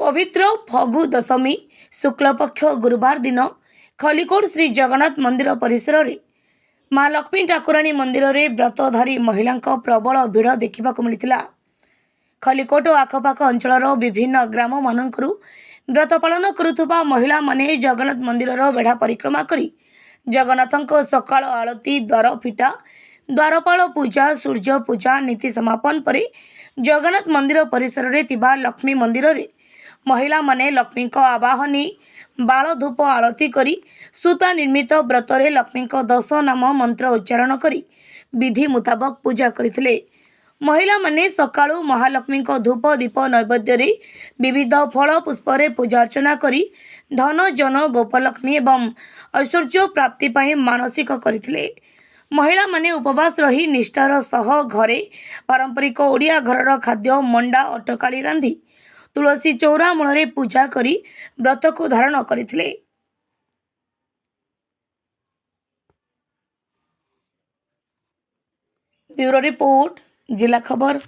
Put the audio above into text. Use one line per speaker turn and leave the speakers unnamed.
पवित्र फगु दशमी शुक्लपक्ष गुरुवार दिन खलिकोट श्री जगन्नाथ मंदिर परिसर में माँ लक्ष्मी ठाकुराणी मंदिर में व्रतधारी महिला प्रबल भिड़ देखा मिलता। खलिकोट और आखपाख अंचल विभिन्न ग्राम मानकरू व्रत पालन करुवा महिला माने जगन्नाथ मंदिर बेढ़ा परिक्रमा करी जगन्नाथ सकाळ आरती द्वार फिटा द्वारपाल पूजा सूर्य पूजा नीति समापन पर जगन्नाथ मंदिर परिसर में थिबा लक्ष्मी मंदिर में महिला माने लक्ष्मी आवाहनी बाल धूप आरती करी सूता निर्मित व्रतरे लक्ष्मी 10 नाम मंत्र उच्चारण करी विधि मुताबक पूजा करथिले। महिला माने सकाळू महालक्ष्मी धूप दीप नैवेद्य विविध फल पुष्पर पूजा अर्चना करी धन जन गोपलक्ष्मी एवं ऐश्वर्य प्राप्ति पाई मानसिक करथिले। महिला माने उपवास रही निष्ठार सह घरे पारंपरिक ओडिया घरर खाद्य मंडा अटकाली रांधि तुलसी चौरा मूल पूजा करी व्रत को धारण करथिले। ब्यूरो रिपोर्ट जिला खबर।